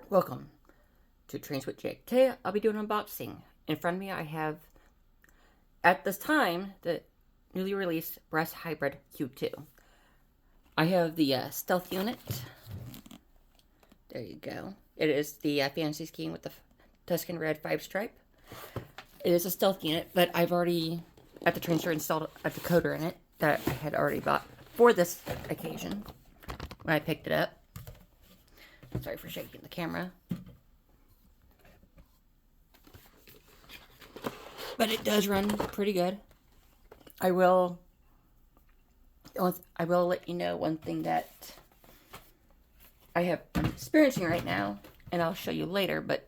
Welcome to Trains with Jake. Today I'll be doing an unboxing. In front of me I have, at this time, the newly released Brass Hybrid Q2. I have the Stealth unit. There you go. It is the fancy scheme with the Tuscan Red 5 stripe. It is a stealth unit, but I've already, at the train store, installed a decoder in it that I had already bought for this occasion when I picked it up. Sorry for shaking the camera. But it does run pretty good. I will let you know one thing that I'm experiencing right now, and I'll show you later, but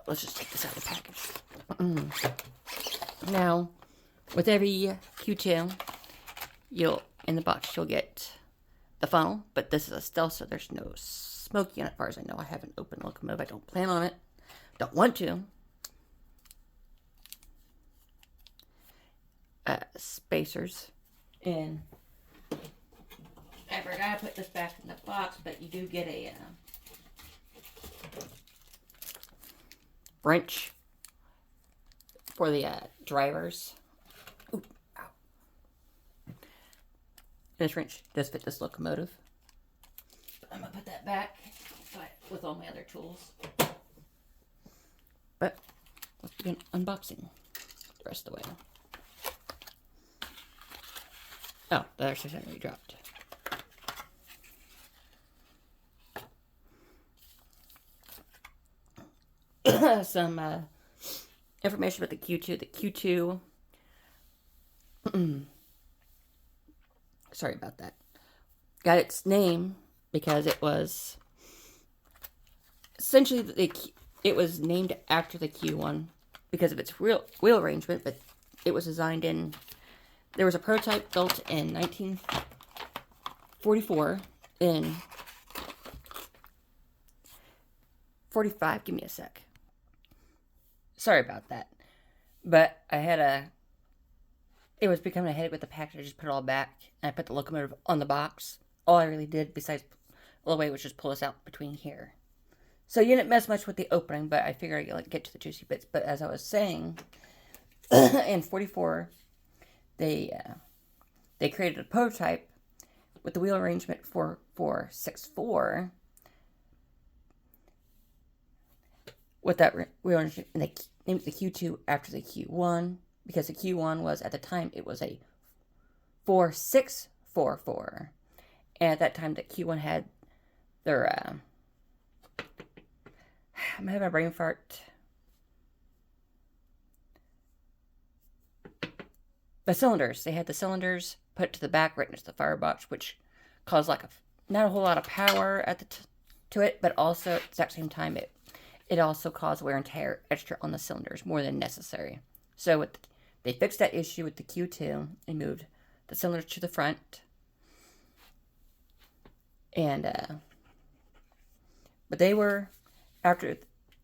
let's just take this out of the package. Now, with every Q2, in the box, you'll get the funnel, but this is a stealth, so there's no smoke unit, as far as I know. I haven't opened locomotive. I don't plan on it. Don't want to. Spacers. And I forgot to put this back in the box, but you do get a wrench for the drivers. Ooh, ow. This wrench does fit this locomotive. But I'm going to put that back with all my other tools. But let's begin unboxing the rest of the way. Oh, the other side already dropped. Some information about the Q2. The Q2, sorry about that, got its name because it was essentially it was named after the Q1 because of its wheel arrangement, but it was designed in. There was a prototype built in 1944 in 45. Give me a sec. Sorry about that. But it was becoming a headache with the package. I just put it all back, and I put the locomotive on the box. All I really did, besides all the way, was just pull this out between here. So you didn't mess much with the opening, but I figured I'd get to the juicy bits. But as I was saying, in 44, they created a prototype with the wheel arrangement 4464 with that wheel arrangement, and they named the Q2 after the Q1 because the Q1 was, at the time, it was a 4644, and at that time the Q1 had their I'm having a brain fart. The cylinders. They had the cylinders put to the back right next to the firebox, which caused not a whole lot of power to it, but also at the exact same time it also caused wear and tear extra on the cylinders, more than necessary. So they fixed that issue with the Q2 and moved the cylinders to the front. And but they were, due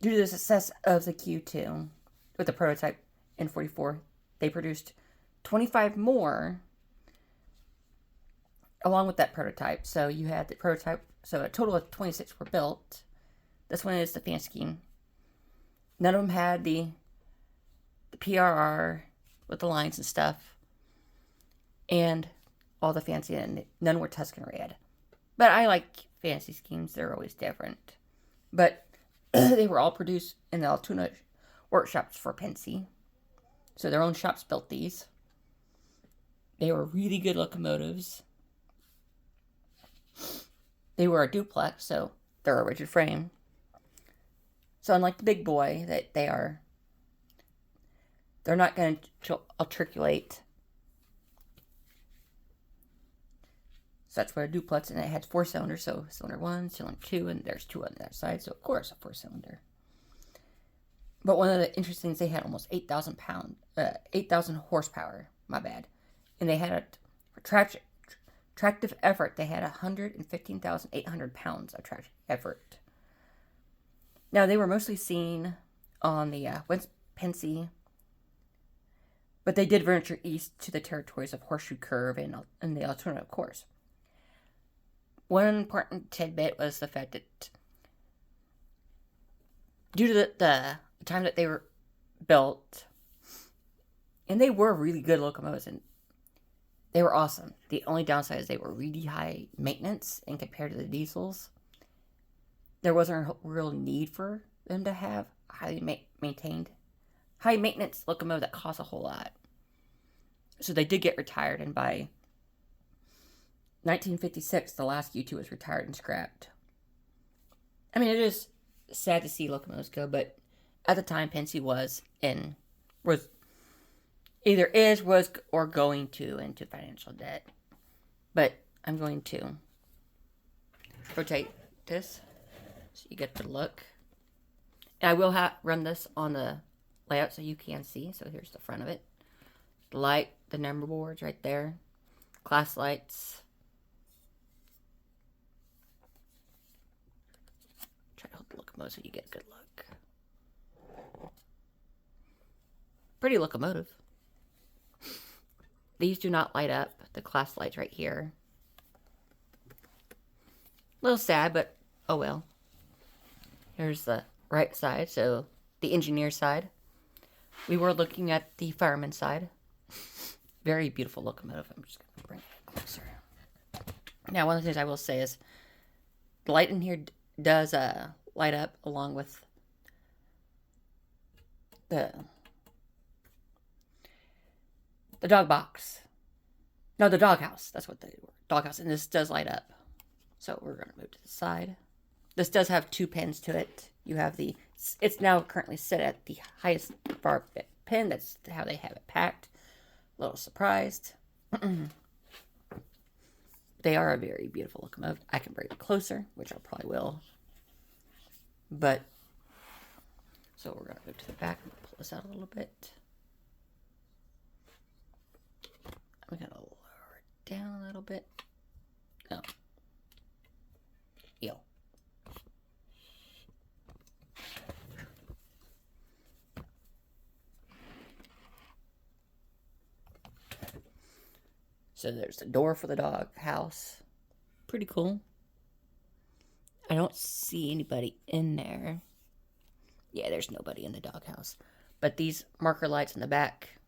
to the success of the Q2 with the prototype in 44, they produced 25 more along with that prototype. So you had the prototype, so a total of 26 were built. This one is the fancy scheme. None of them had the PRR with the lines and stuff, and all the fancy, and none were Tuscan Red. But I like fancy schemes, they're always different. But they were all produced in the Altoona workshops for Pensy. So their own shops built these. They were really good locomotives. They were a duplex, so they're a rigid frame. So unlike the big boy, they're not going to articulate. So that's where a duplex, and it had 4 cylinders, so cylinder 1, cylinder 2, and there's 2 on the other side, so of course a 4-cylinder. But one of the interesting things, they had almost 8,000 horsepower, my bad. And they had tractive effort, they had 115,800 pounds of tractive effort. Now, they were mostly seen on the West Pensy, but they did venture east to the territories of Horseshoe Curve and the Altoona, of course. One important tidbit was the fact that due to the time that they were built, and they were really good locomotives, and they were awesome. The only downside is they were really high maintenance, and compared to the diesels, there wasn't a real need for them to have highly maintained, high maintenance locomotive that cost a whole lot. So they did get retired, and by 1956, the last U2 was retired and scrapped. I mean, it is sad to see locomotives go, but at the time, Penske was or going to into financial debt. But I'm going to rotate this so you get the look. And I will run this on the layout so you can see. So here's the front of it. The light, the number boards right there. Class lights. Try to hold the locomotive so you get a good look. Pretty locomotive. These do not light up. The class lights right here. A little sad, but oh well. Here's the right side, so the engineer side. We were looking at the fireman side. Very beautiful locomotive. I'm just going to bring it closer. Now, one of the things I will say is the light in here does light up along with the dog box. No, the doghouse. That's what they were. Doghouse. And this does light up. So we're going to move to the side. This does have 2 pins to it. You have it's now currently set at the highest bar pin. That's how they have it packed. A little surprised. They are a very beautiful locomotive. I can bring it closer, which I probably will. But, so we're going to go to the back and pull this out a little bit. I'm going to lower it down a little bit. Oh. Yo. So there's the door for the dog house. Pretty cool. I don't see anybody in there. Yeah, there's nobody in the doghouse. But these marker lights in the back.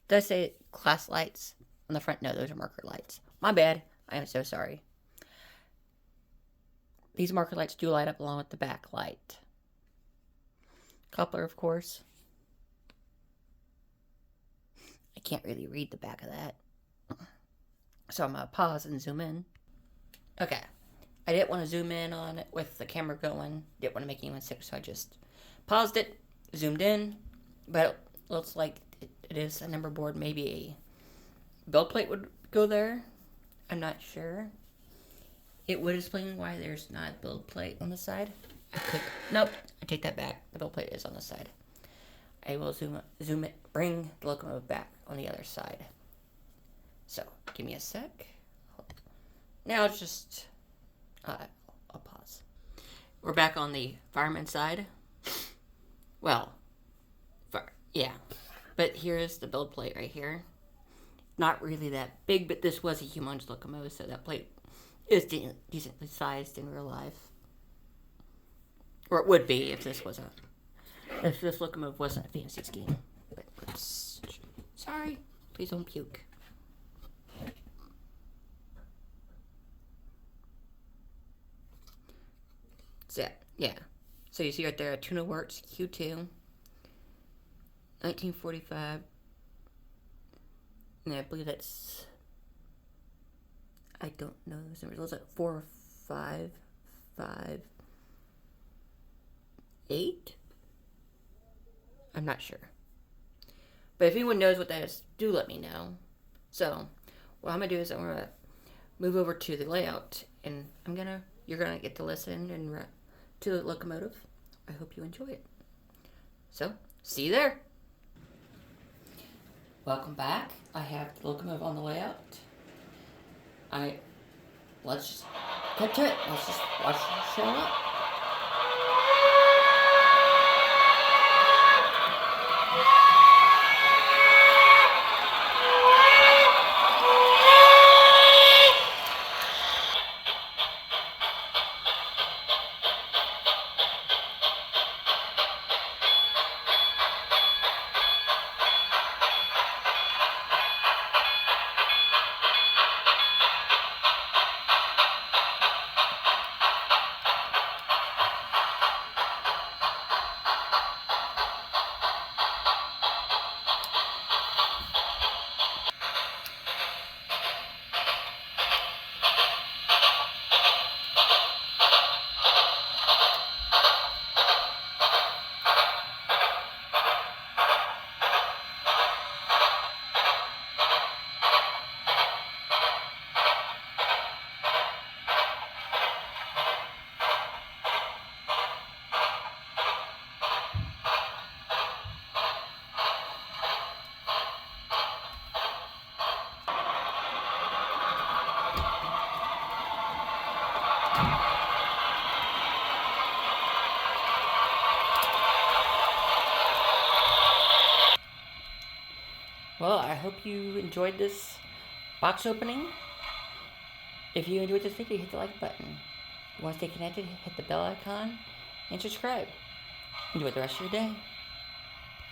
Does say class lights on the front? No, those are marker lights. My bad. I am so sorry. These marker lights do light up along with the back light. Coupler, of course. I can't really read the back of that. So I'm going to pause and zoom in. Okay. I didn't want to zoom in on it with the camera going. Didn't want to make anyone sick, so I just paused it, zoomed in. But it looks like it is a number board. Maybe a build plate would go there. I'm not sure. It would explain why there's not a build plate on the side. Nope, I take that back. The build plate is on the side. I will zoom it, bring the locomotive back on the other side. So, give me a sec. Now it's just, I'll pause. We're back on the fireman side. Well, yeah. But here's the build plate right here. Not really that big, but this was a humongous locomotive, so that plate is decently sized in real life. Or it would be if this locomotive wasn't a fancy scheme. But sorry, please don't puke. So, yeah. So you see right there, Tuna Works Q2, 1945. And I believe that's, I don't know those numbers. Was it 4, 5, 5, 8? I'm not sure. But if anyone knows what that is, do let me know. So, what I'm going to do is I'm going to move over to the layout. And you're going to get to listen and to the locomotive. I hope you enjoy it. So, see you there. Welcome back. I have the locomotive on the layout. Let's just get to it. Let's just watch it show up. hope you enjoyed this box opening. If you enjoyed this video, hit the like button. If you want to stay connected, hit the bell icon and subscribe. Enjoy the rest of your day.